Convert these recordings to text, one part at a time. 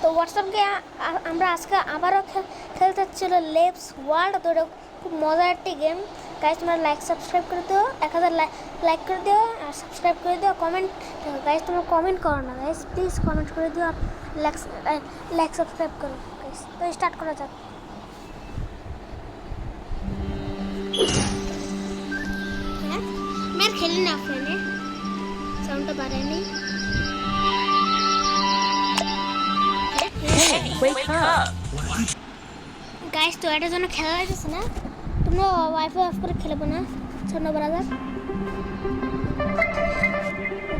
তো হোয়াটসঅ্যাপকে আমরা আজকে আবারও খেলতে ছিল লেপস ওয়ার্ল্ড। তো এটা খুব মজার একটি গেম। গাইজ তোমরা লাইক সাবস্ক্রাইব করে দিও, 1000 লাইক করে দিও আর সাবস্ক্রাইব করে দিও। কমেন্ট গাইজ তোমরা কমেন্ট করো না গাইজ, প্লিজ কমেন্ট করে দিও আর লাইক সাবস্ক্রাইব করো গাইজ। তো স্টার্ট করা যাক। হ্যাঁ मैं खेली ना फ्रेंड साउंड বাড়াইনি। Wake up! গাইস তো এটার জন্য খেলা লাগছে না, তোমরা ওয়াইফাই অফ করে খেলবো না। ছোট ব্রাদার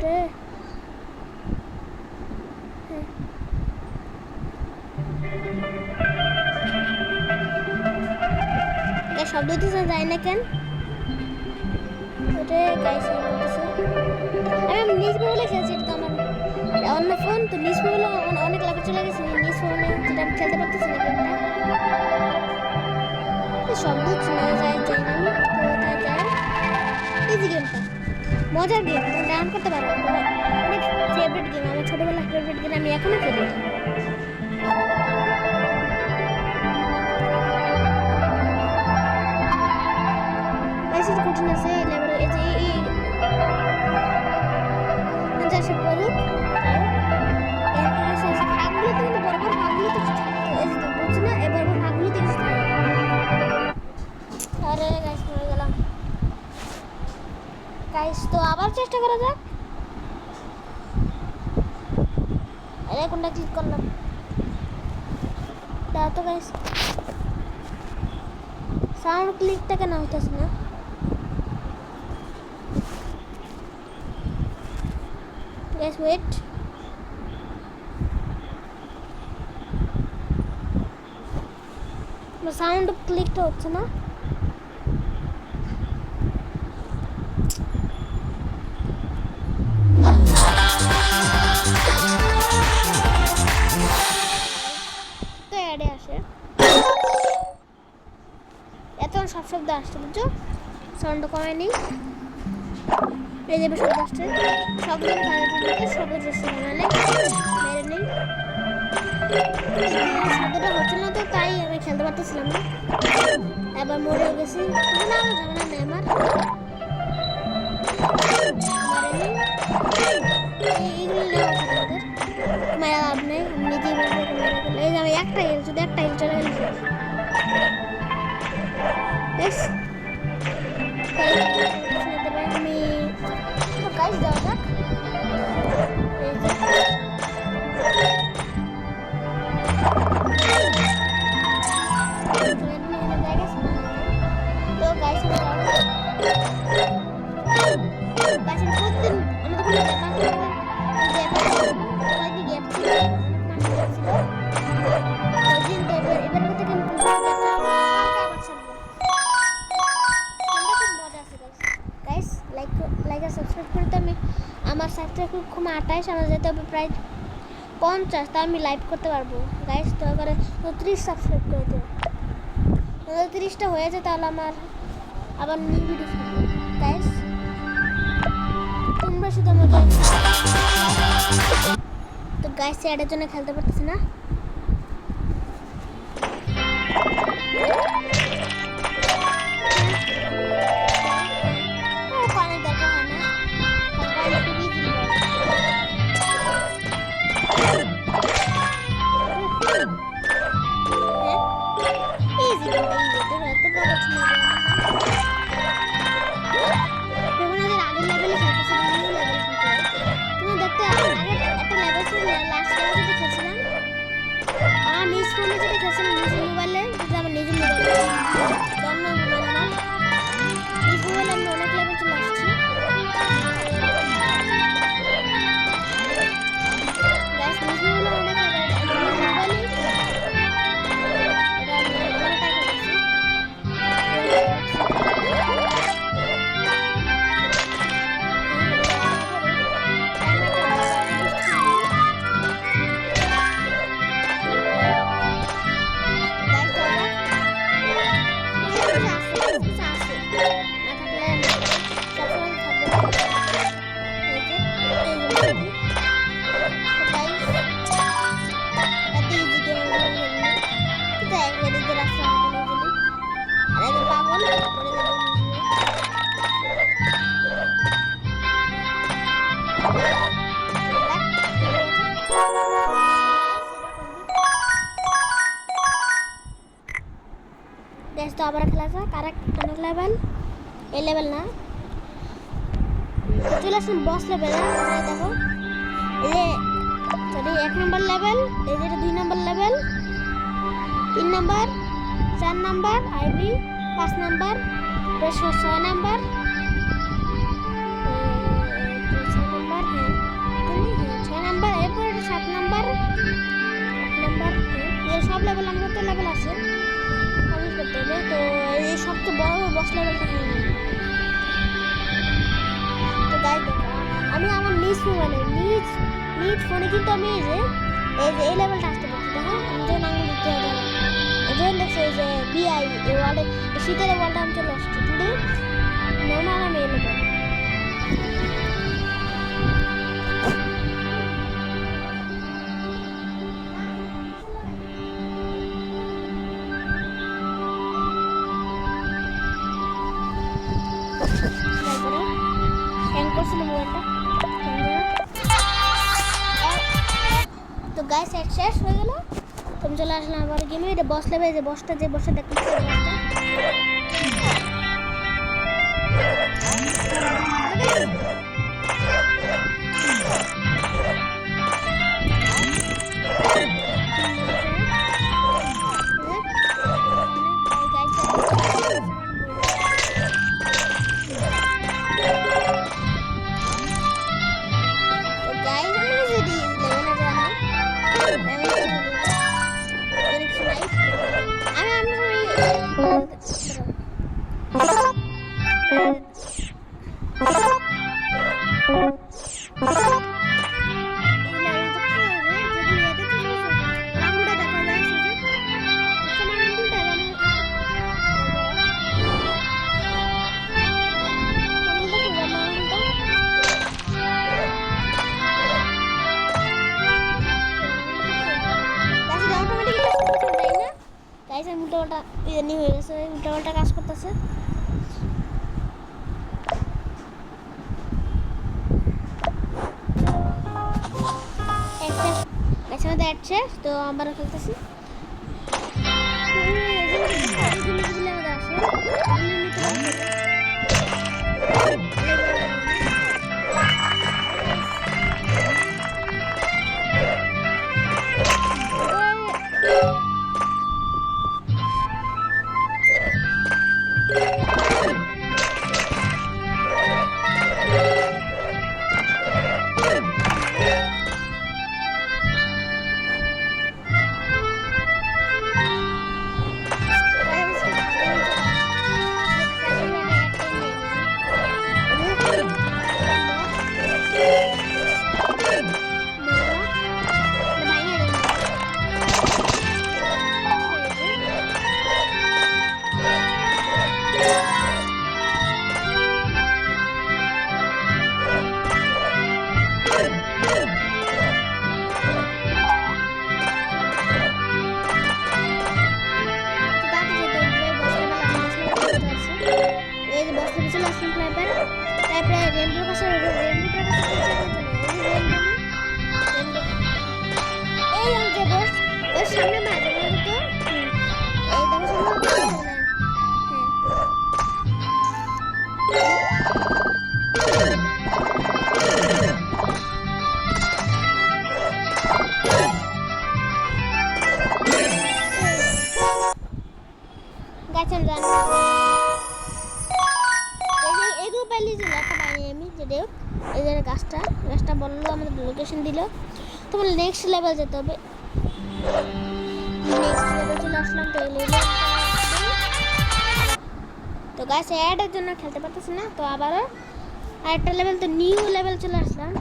রে গাইস শব্দ দিতে যায় না কেন রে গাইস? আমি নিজ মোবাইলে খেলছি, এটা আমার অন্য ফোন। তো নিজ মোবাইলে অনেক লাগে চলে গেছে, নিজ ফোনে যেটা আমি খেলতে পারতেছি না গেমটা। শব্দ শোনা যায় যাই না আমি তাই যাই। ইজি গেমটা মজার গেম, তুমি ডাউন করতে পারো। অনেক ফেভারিট গেম, আমার ছোটবেলার ফেভারিট গেম, আমি এখনো খেলি। বেশি কঠিন আছে এই লেভেলে। এই যে যা সে বলুক ফাঁকগুলো তো কিন্তু বড় বড় ফাঁকগুলো তো বুঝছি না, এবার ফাঁকগুলো তো আরে গাইস মরে গেলাম। গাইস তো আবার চেষ্টা করা যাক। আরে কোনটা ক্লিক করলাম দাও তো গাইস, সাউন্ড ক্লিকটা কেন হইতেছে না? গাইস ওয়েট, সাউন্ড ক্লিকটা হচ্ছে না। তো অ্যাডে আসে এত সব শব্দ আসছে, বুঝছো? সাউন্ড কমায় নেই, এই যে শব্দ আসছে শব্দ শব্দ চেষ্টা কমালে মেরে নেই। শব্দটা হচ্ছে না তো তাই আমি খেলতে পারতেছিলাম না। এবার মরে গেছি, না ঝামেলা নেই আমার। এইগুলো নেওয়া আমাদের মেরা লাভ নেই, নিজেই মেরে গেলে। এই যে আমি একটা হিল, শুধু একটা হিল চলে গেলে বেশ আমি কাজ দেওয়া যাক। তো গাইস সাবস্ক্রাইব করে তো আমি আমার সাবস্ক্রাইব খুব 28, আমার যেতে হবে প্রায় 50, তা আমি লাইভ করতে পারবো। গাইস দয়া করে 30 সাবস্ক্রাইব করে দিও। 30টা হয়ে যায় তাহলে আমার আবার নিউ ভিডিও ছাড়বো। গাইস তোমরা শুধু আমাকে তো গাইস এর জন্য খেলতে পারতেছি না। আবার খেলা আছে কারেক্ট অনেক লেভেল এই লেভেল না চলে আসুন বস লেভেলে দেখো এই যে সরি 1 নম্বর লেভেল এই যে 2 নম্বর লেভেল 3 নম্বর 4 নম্বর আইভি 5 নম্বর 6 নম্বর 6 নম্বর হ্যাঁ 6 নম্বর এরপর 7 নম্বর 8 নম্বর এই সব লেভেল আমরা তো লেভেল আছে কমপ্লিট করতে হবে তো এই সবচেয়ে বড় বস লেভেলটা তো গাইস দেখো আমি আমার নিজ মোবাইলে নিজ ফোনে কিন্তু আমি এই লেভেলটা আসতে পারছি দেখো যখন আঙুল দিতে হবে যখন দেখছি এই যে বিআই এই ওয়ার্ল্ডে শীতের ওয়ার্ল্ডে আমি চলে আসছি কিন্তু নর্মাল আমি এই লেভেল তো গাইস এক শেষ হয়ে গেল তুমি চলে আসলাম আবার গেমে এটা বস লেভেল যে বসটা দেখতে উল্টাপাল্টা ইয়ে হয়ে গেছে উল্টাপাল্টা কাজ করতেছে তো আমরা খেলতেছি সামনে মাঝে তো এই দেখো গাছের জানো এগুলো পাইলে যে একটা পাইনি আমি যে এই যে গাছটা বললো আমাদের লোকেশন দিল তোমার নেক্সট লেভেল যেতে হবে নেক্সট লেভেল চলে আসলাম তো এই লেভেল তো গাছ অ্যাডের জন্য খেলতে পারতেছি না তো আবারও আরেকটা লেভেল তো নিউ লেভেল চলে আসলাম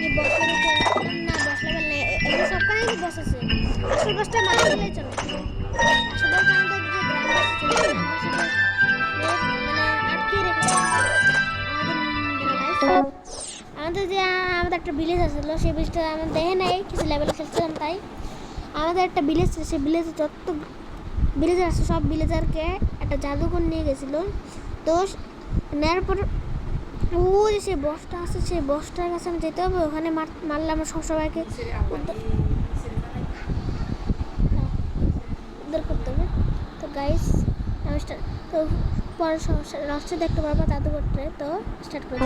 ये बॉस लेवल ना बॉस लेवल नहीं ये सब का नहीं बॉस আছে আসল বসটা মারা গেলেই চলে আসল বস জানো তো যে গ্রাম বস চলে মানে আটকে রেখেছে আমাদের যে আমাদের একটা ভিলেজ আছিল সেই ভিলেজটা আমরা দেখে নাই কিছু লেভেলে খেলছিলাম তাই আমাদের একটা ভিলেজ সেই ভিলেজে যত ভিলেজার আছে সব ভিলেজারকে একটা জাদুকর নিয়ে গেছিল তো নেওয়ার পর ওই যে সেই বসটা আছে, সেই বসটার কাছে আমি যেতে হবে, ওখানে মারলে আমরা সব সবাইকে উদ্ধার করতে হবে। তো গাইস আমি তো পরে লাস্টে দেখতে পারবো জাদুঘরটা। তো স্টার্ট করে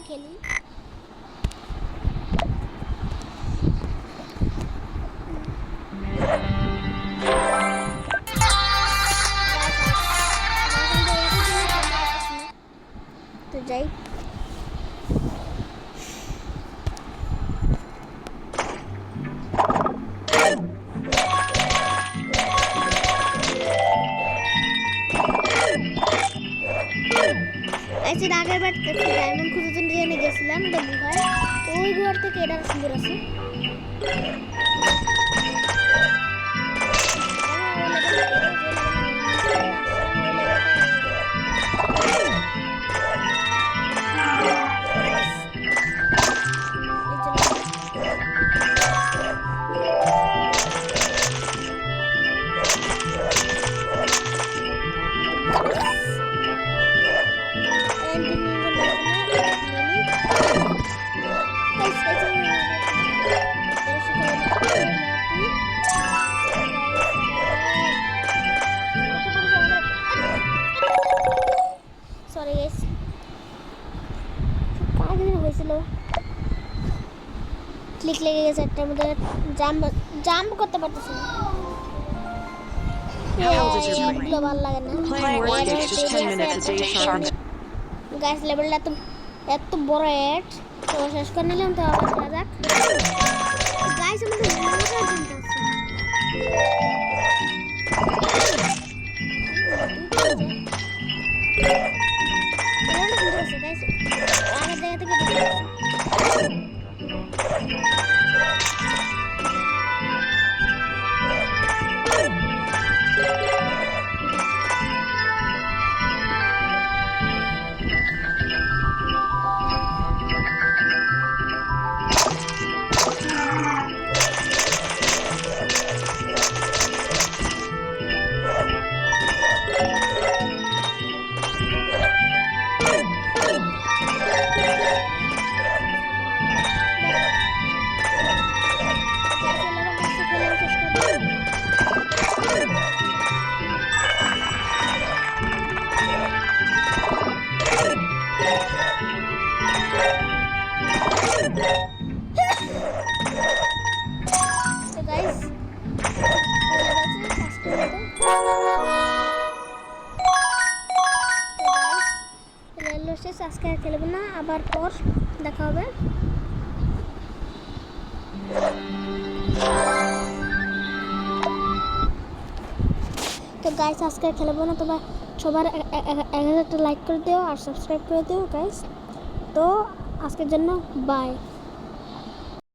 খেলি। তো যাই আগের বার ডায়মন্ড খুঁজে জন্য গেছিলাম একটা গুহায়, তো ওই গুহার থেকে এটা সুন্দর আছে। ক্লিক লেগে গেছে একটার মধ্যে, জাম্প করতে পারতেছি না। ভালো লাগে না গাইস, লেভেলটা এত বড় এড। তো শেষ করে নিলাম, তো আবার খেলা যাক গাইস। আমাদের আগের জায়গা থেকে আজকে আর খেলবো না, আবার পর দেখা হবে। তো গাইস আজকে আর খেলবো না, তোমরা সবার একটা লাইক করে দিও আর সাবস্ক্রাইব করে দিও গাইস। তো আজকের জন্য বাই।